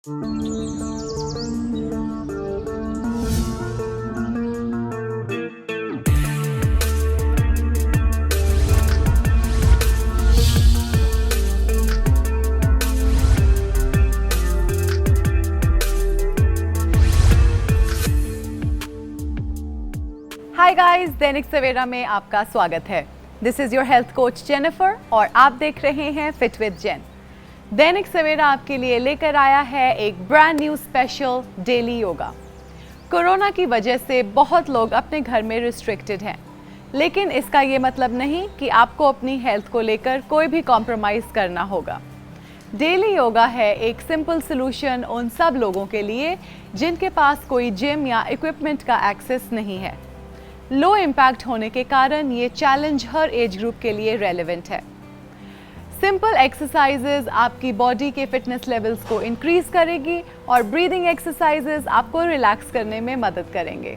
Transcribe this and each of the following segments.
Hi guys, Dainik Savera में आपका स्वागत है। This is your health coach Jennifer और आप देख रहे हैं फिट विद जेन। दैनिक सवेरा आपके लिए लेकर आया है एक brand new special daily yoga. Corona की वजह से बहुत लोग अपने घर में रिस्ट्रिक्टेड हैं, लेकिन इसका ये मतलब नहीं कि आपको अपनी हेल्थ को लेकर कोई भी कॉम्प्रोमाइज़ करना होगा। डेली योगा है एक सिंपल सोल्यूशन उन सब लोगों के लिए जिनके पास कोई जिम या इक्विपमेंट का एक्सेस नहीं है। लो इम्पैक्ट होने के कारण ये चैलेंज हर एज ग्रुप के लिए रेलेवेंट है। सिंपल एक्सरसाइजेज आपकी बॉडी के फिटनेस लेवल्स को इंक्रीज करेगी और ब्रीदिंग एक्सरसाइजेज आपको रिलैक्स करने में मदद करेंगे।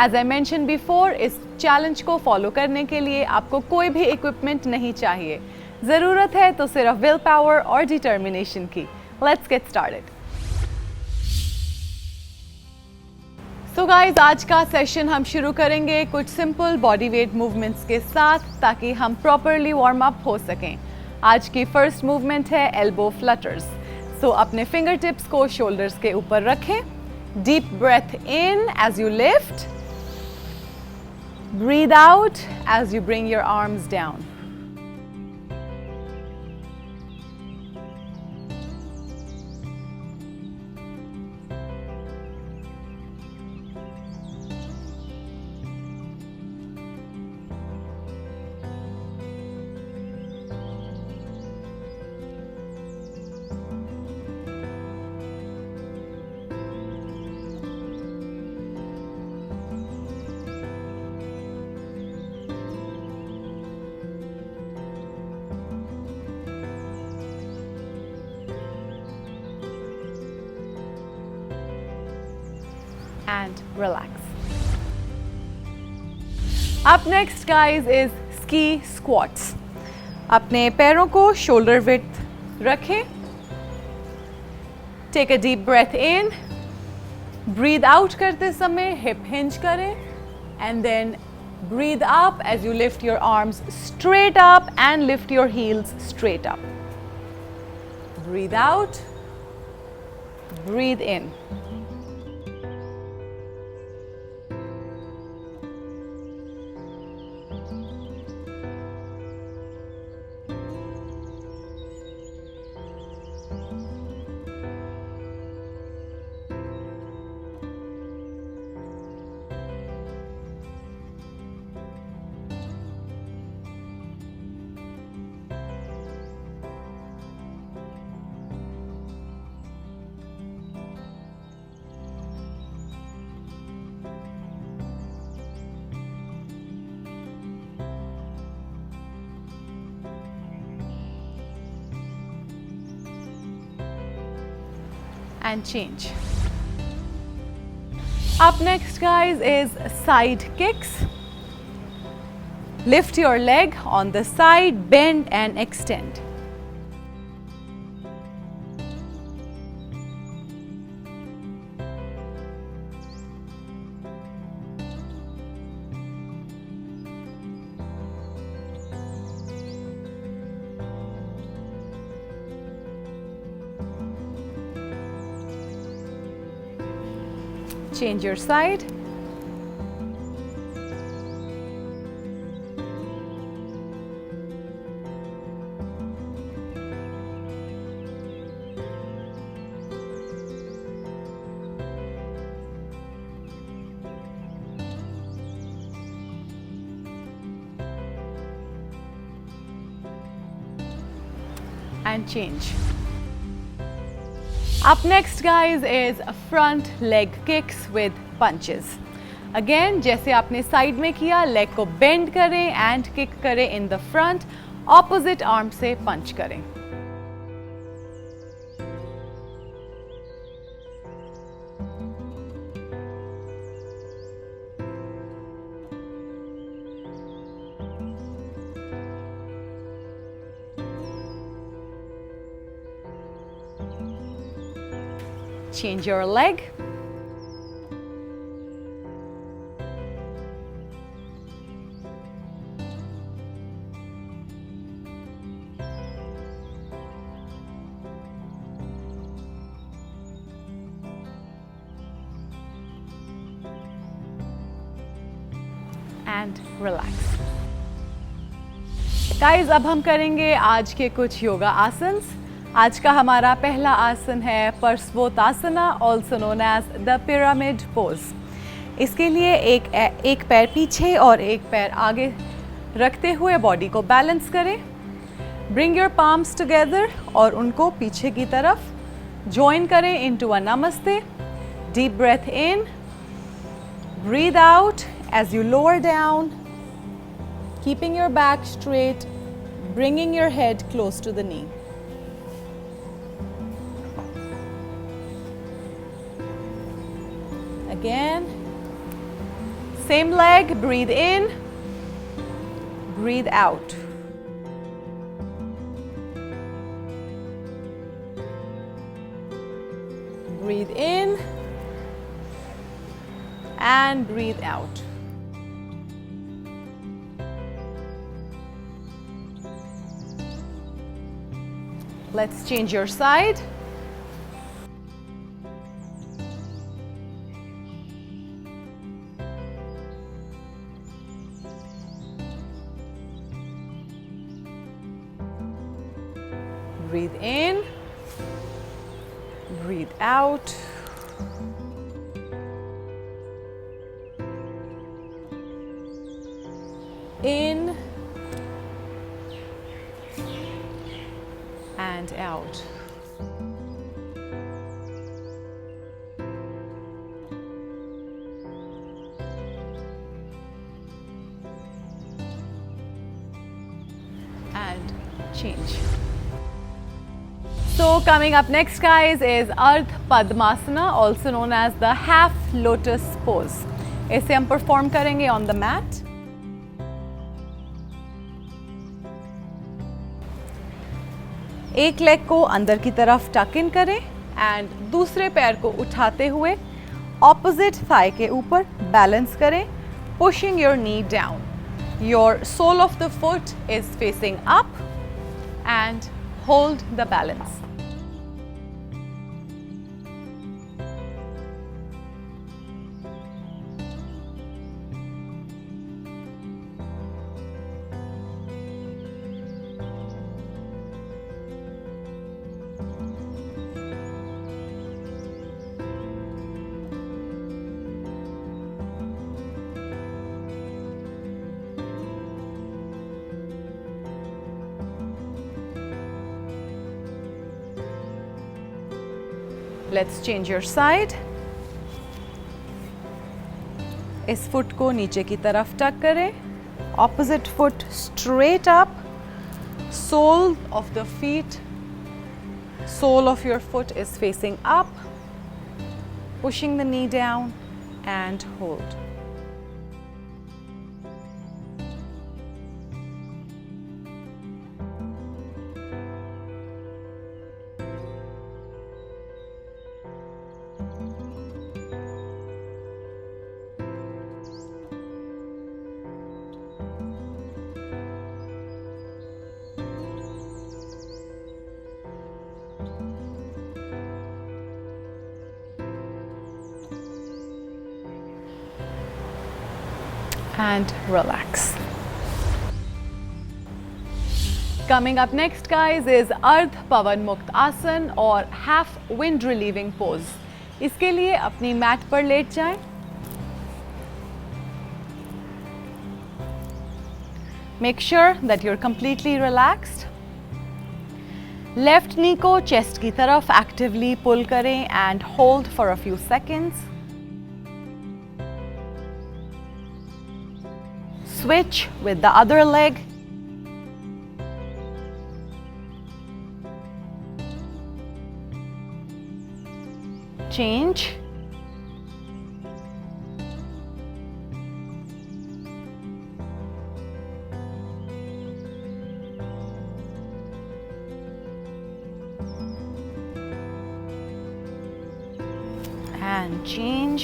एज आई मेंशन बिफोर, इस चैलेंज को फॉलो करने के लिए आपको कोई भी इक्विपमेंट नहीं चाहिए। ज़रूरत है तो सिर्फ विल पावर और डिटर्मिनेशन की। Let's get started. So guys, आज का सेशन हम शुरू करेंगे कुछ सिंपल बॉडी वेट मूवमेंट्स के साथ, ताकि हम प्रॉपरली वार्म अप हो सकें। आज की फर्स्ट मूवमेंट है एल्बो फ्लटर्स। सो अपने फिंगर टिप्स को शोल्डर्स के ऊपर रखें। Deep breath in as you lift, breathe out as you bring your arms down. And relax. Up next guys is ski squats. अपने पैरों को shoulder width रखें. Take a deep breath in. Breathe out करते समय hip hinge करें, and then breathe up as you lift your arms straight up and lift your heels straight up. Breathe out. Breathe in. And change. Up next guys is side kicks. Lift your leg on the side, bend and extend. Change your side. And change. Up next guys is front leg kicks with punches. Again, जैसे आपने side में किया, leg को bend करें and kick करें in the front, opposite arm से पंच करें। change your leg. And relax. Guys अब हम करेंगे आज के कुछ योगा आसन्स। आज का हमारा पहला आसन है Parshvottana, also known as the pyramid pose. इसके लिए एक पैर पीछे और एक पैर आगे रखते हुए बॉडी को बैलेंस करें। ब्रिंग योर पाम्स टुगेदर और उनको पीछे की तरफ ज्वाइन करें into a namaste. Deep breath in, breathe out as you lower down, keeping your back straight, bringing your head close to the knee. Again, same leg, breathe in, breathe out. Breathe in and breathe out. Let's change your side. Breathe in, breathe out. In and out. And change. So coming up next, guys, is Ardha Padmasana, also known as the half lotus pose. इसे हम perform करेंगे on the mat. एक leg को अंदर की तरफ टक इन करें एंड दूसरे पैर को उठाते हुए ऑपोजिट थाई के ऊपर बैलेंस करें, pushing your knee down. Your sole of the foot is facing up and hold the balance. Let's change your side. इस फुट को नीचे की तरफ टक करें. Opposite foot straight up. Sole of the feet, sole of your foot is facing up. Pushing the knee down and hold. And relax. Coming up next, guys, is Ardha Pavan Muktasana और half wind relieving pose. इसके लिए अपनी mat पर late जाएं. Make sure that you're completely relaxed. Left knee को chest की तरफ actively pull करें and hold for a few seconds. Switch with the other leg. Change. and change.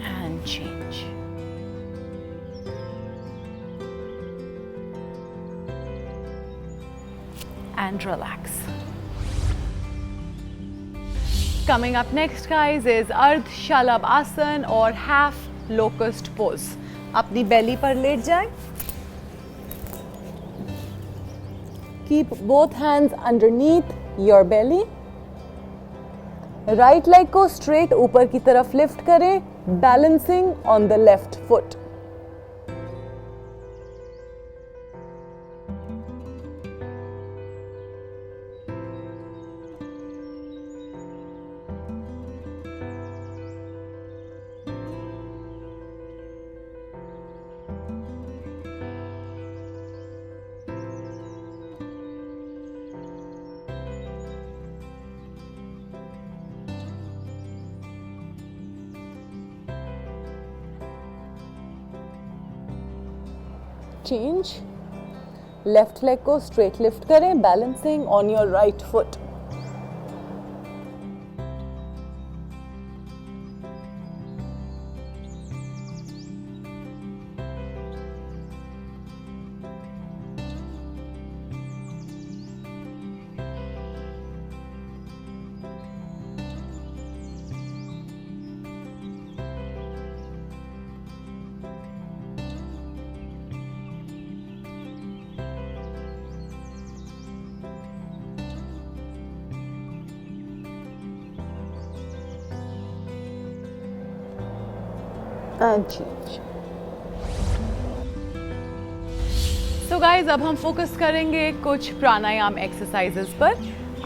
And change. And relax. Coming up next, guys, is Ardh Shalabhasana or half locust pose. अपनी belly पर late जाएं. Keep both hands underneath your belly. Right leg को straight ऊपर की तरफ lift करें, balancing on the left foot. Change. Left leg को straight lift करें, balancing on your right foot. And change. So guys, अब हम फोकस करेंगे कुछ प्राणायाम एक्सरसाइजेस पर.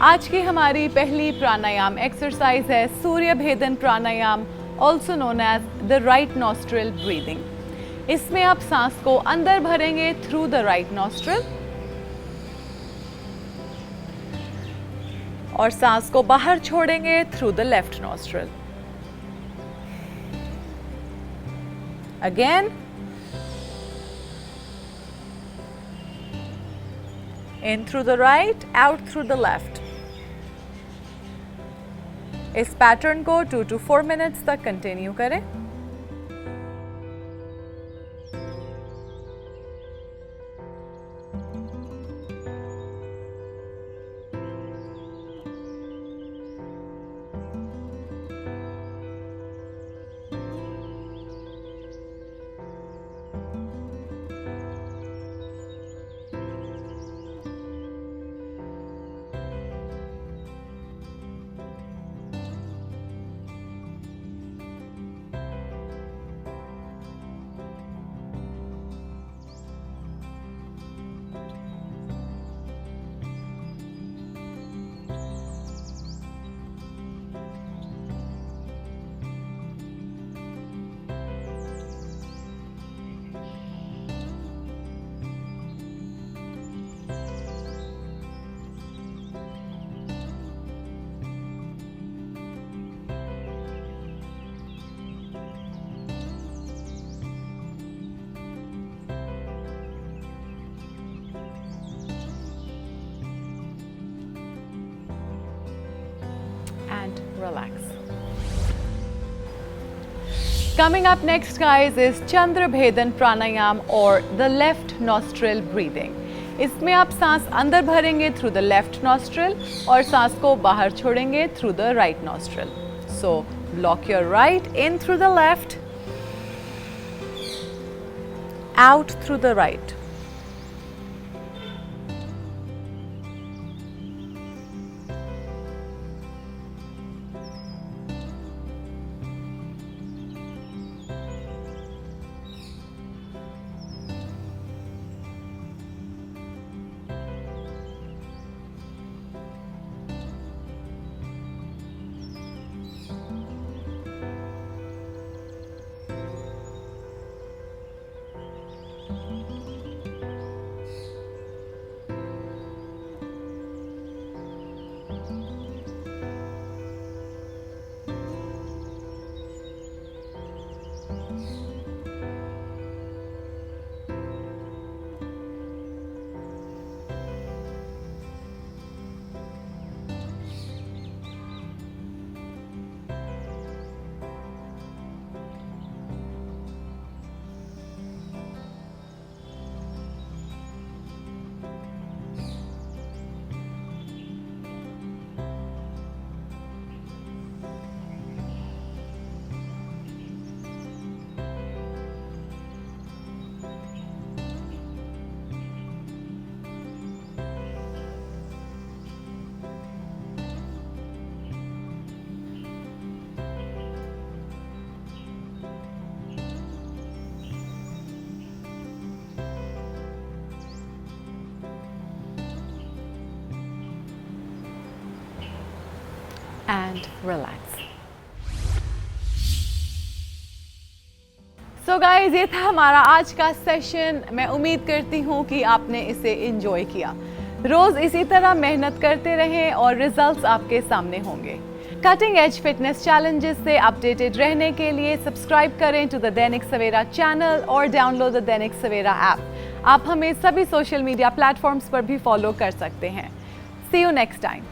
आज की हमारी पहली प्राणायाम एक्सरसाइज है Surya Bhedan pranayama, also known as the right nostril breathing. इसमें आप सांस को अंदर भरेंगे थ्रू द राइट नॉस्ट्रिल और सांस को बाहर छोड़ेंगे through the left nostril. Again, in through the right, out through the left. इस पैटर्न को 2 to 4 minutes तक कंटिन्यू करें. And relax. Coming up next, guys, is Chandra Bhedan Pranayam or the left nostril breathing. इसमें आप सांस अंदर भरेंगे through the left nostril और सांस को बाहर छोड़ेंगे through the right nostril. So block your right in through the left, out through the right. and relax. So guys, ये था हमारा आज का सेशन। मैं उम्मीद करती हूँ कि आपने इसे एंजॉय किया। रोज इसी तरह मेहनत करते रहें और रिजल्ट्स आपके सामने होंगे। कटिंग एज फिटनेस चैलेंजेस से अपडेटेड रहने के लिए सब्सक्राइब करें to the Dainik Savera channel और download the Dainik Savera app. आप हमें सभी सोशल मीडिया प्लेटफॉर्म्स पर भी फॉलो कर सकते हैं। सी यू नेक्स्ट टाइम।